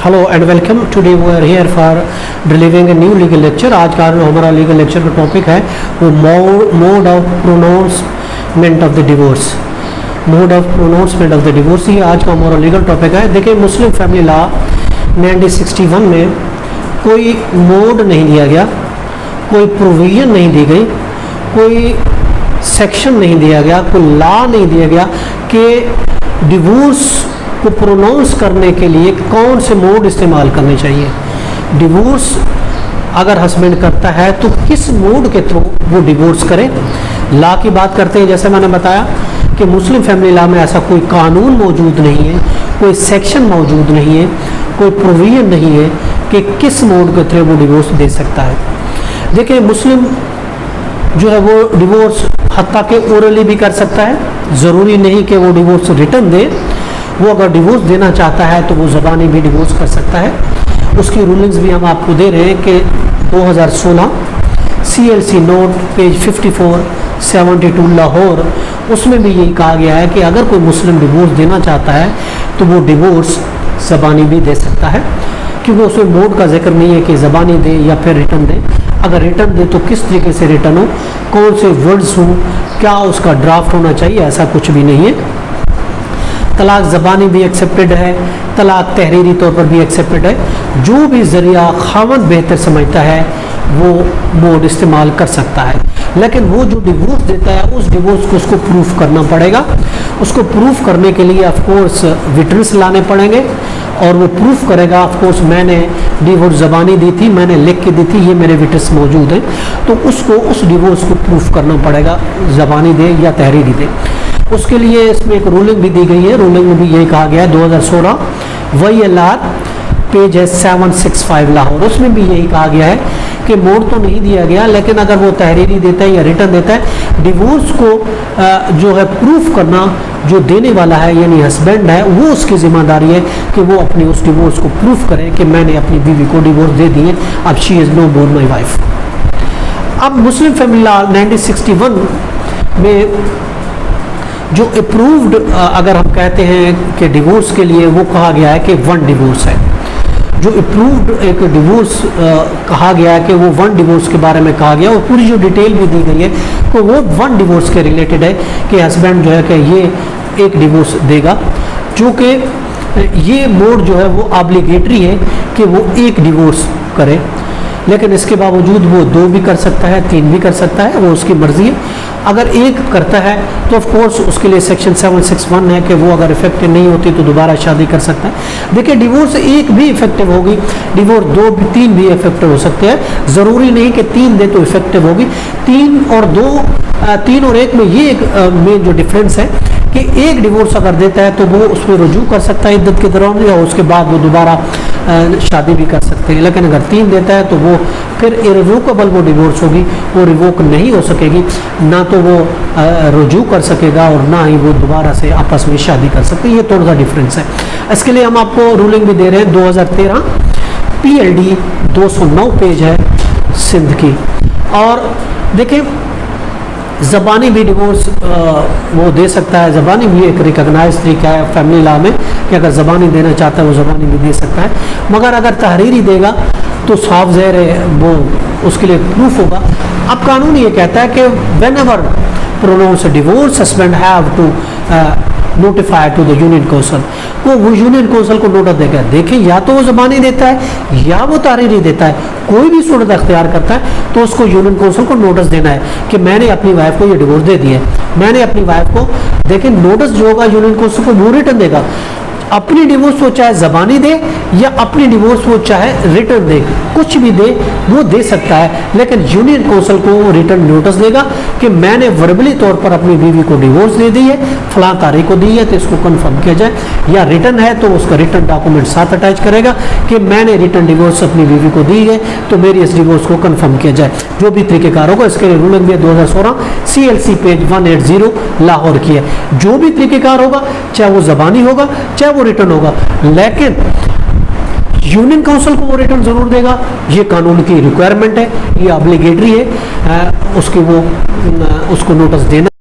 Hello and welcome. Today we are here for delivering a new legal lecture. आज का जो हमारा legal lecture का टॉपिक है वो mode of pronouncement of the divorce. Mode of pronouncement of the divorce ही आज का हमारा लीगल टॉपिक है। देखिए, मुस्लिम फैमिली लॉ 1961 में कोई मोड नहीं दिया गया, कोई प्रोविजन नहीं दी गई, कोई सेक्शन नहीं दिया गया, कोई लॉ नहीं दिया गया कि डिवोर्स को प्रोनाउंस करने के लिए कौन से मोड इस्तेमाल करने चाहिए। डिवोर्स अगर हस्बैंड करता है तो किस मोड के थ्रू वो डिवोर्स करे। लॉ की बात करते हैं, जैसे मैंने बताया कि मुस्लिम फैमिली लॉ में ऐसा कोई कानून मौजूद नहीं है, कोई सेक्शन मौजूद नहीं है, कोई प्रोविजन नहीं है कि किस मोड के थ्रू वो डिवोर्स दे सकता है। देखिए, मुस्लिम जो है वो डिवोर्स हत्ता के ओरली भी कर सकता है, ज़रूरी नहीं कि वो डिवोर्स रिटर्न दे। वो अगर डिवोर्स देना चाहता है तो वो ज़बानी भी डिवोर्स कर सकता है। उसकी रूलिंग्स भी हम आपको दे रहे हैं कि 2016 CLC नोट पेज 5472 लाहौर, उसमें भी यही कहा गया है कि अगर कोई मुस्लिम डिवोर्स देना चाहता है तो वो डिवोर्स ज़बानी भी दे सकता है, क्योंकि उसमें मोड का जिक्र नहीं है कि ज़बानी दे या फिर रिटर्न दे। अगर रिटर्न दे तो किस तरीके से रिटर्न हो, कौन से वर्ड्स हों, क्या उसका ड्राफ्ट होना चाहिए, ऐसा कुछ भी नहीं है। तलाक ज़बानी भी एक्सेप्टेड है, तलाक तहरीरी तौर पर भी एक्सेप्टेड है। जो भी ज़रिया खावंद बेहतर समझता है वो मोड इस्तेमाल कर सकता है, लेकिन वो जो डिवोर्स देता है उस डिवोर्स को उसको प्रूफ करना पड़ेगा। उसको प्रूफ करने के लिए ऑफ कोर्स विटनेस लाने पड़ेंगे और वो प्रूफ करेगा ऑफ कोर्स मैंने डिवोर्स ज़बानी दी थी, मैंने लिख के दी थी, ये मेरे विटनेस मौजूद हैं, तो उसको उस डिवोर्स को प्रूफ करना पड़ेगा, ज़बानी दे या तहरीरी दे। उसके लिए इसमें एक रूलिंग भी दी गई है। रूलिंग में भी यही कहा गया है 2016 VLR पेज है 765 लाहौर, उसमें भी यही कहा गया है कि मोड तो नहीं दिया गया, लेकिन अगर वो तहरीरी देता है या रिटर्न देता है, डिवोर्स को जो है प्रूफ करना जो देने वाला है यानी हस्बैंड है, वो उसकी जिम्मेदारी है कि वो अपनी उस डिवोर्स को प्रूफ करे कि मैंने अपनी बीवी को डिवोर्स दे दी है, अब she is no more my wife. अब मुस्लिम फैमिली लॉ 1961 में जो अप्रूव्ड अगर हम कहते हैं कि डिवोर्स के लिए, वो कहा गया है कि वन डिवोर्स है। जो अप्रूव्ड एक डिवोर्स कहा गया है कि वो वन डिवोर्स के बारे में कहा गया, और पूरी जो डिटेल भी दी गई है तो वो वन डिवोर्स के रिलेटेड है कि हस्बैंड जो है कि ये एक डिवोर्स देगा, जो कि ये मोड जो है वो ऑब्लिगेटरी है कि वो एक डिवोर्स करे, लेकिन इसके बावजूद वो 2 भी कर सकता है, 3 भी कर सकता है, वो उसकी मर्ज़ी है। अगर एक करता है तो ऑफ कोर्स उसके लिए सेक्शन 761 है कि वो अगर इफेक्टिव नहीं होती तो दोबारा शादी कर सकता है। देखिए, डिवोर्स एक भी इफेक्टिव होगी, डिवोर्स 2 भी 3 भी इफेक्टिव हो सकते हैं, ज़रूरी नहीं कि 3 दे तो इफेक्टिव होगी। 3 और 2, 3 और 1 में ये एक मेन जो डिफरेंस है कि एक डिवोर्स अगर देता है तो वो उस पर रुजू कर सकता है इद्दत के दौरान, या उसके बाद वो दोबारा शादी भी कर सकते हैं। लेकिन अगर 3 देता है तो वो फिर इरवोकेबल वो डिवोर्स होगी, वो रिवोक नहीं हो सकेगी, ना तो वो रुजू कर सकेगा और ना ही वो दोबारा से आपस में शादी कर सकते हैं। ये थोड़ा सा डिफरेंस है। इसके लिए हम आपको रूलिंग भी दे रहे हैं 2013 PLD 209 पेज है सिंध की। और देखिए, ज़बानी भी डिवोर्स वो दे सकता है। ज़बानी भी एक रिकॉग्नाइज तरीका है फैमिली लॉ में कि अगर ज़बानी देना चाहता है वो ज़बानी भी दे सकता है, मगर अगर तहरीरी देगा तो साफ ज़ाहिर है वो उसके लिए प्रूफ होगा। अब कानून ये कहता है कि whenever pronounce divorce husband have to notify to the union council, वो यूनियन काउंसिल को नोटिस देगा। देखें, या तो वो ज़बानी देता है या वो तहरीरी देता है, कोई भी सूरत अख्तियार करता है तो उसको यूनियन काउंसिल को नोटिस देना है कि मैंने अपनी वाइफ को ये डिवोर्स दे दिया है। मैंने अपनी वाइफ को, देखिए नोटिस जो होगा यूनियन काउंसिल को वो रिटर्न देगा। अपनी डिवोर्स वो चाहे ज़बानी दे या अपनी डिवोर्स वो चाहे रिटर्न दे, कुछ भी दे वो दे सकता है, लेकिन यूनियन काउंसिल को वो रिटर्न नोटिस देगा कि मैंने वर्बली तौर पर अपनी बीवी को डिवोर्स दे दी है, फलां तारीख को दी है, तो इसको कंफर्म किया जाए। या रिटर्न है तो उसका रिटर्न डॉक्यूमेंट साथ अटैच करेगा कि मैंने रिटर्न डिवोर्स अपनी बीवी को दी है, तो मेरी इस डिवोर्स को कंफर्म किया जाए। जो भी तरीक़ेकार होगा, इसके लिए रूलिंग भी 2016 CLC पेज 180 लाहौर की है। जो भी तरीक़ेकार होगा, चाहे वो ज़बानी होगा चाहे वो रिटर्न होगा, लेकिन यूनियन काउंसिल को वो रिटर्न जरूर देगा। ये कानून की रिक्वायरमेंट है, ये ऑब्लिगेटरी है, उसकी वो उसको नोटिस देना।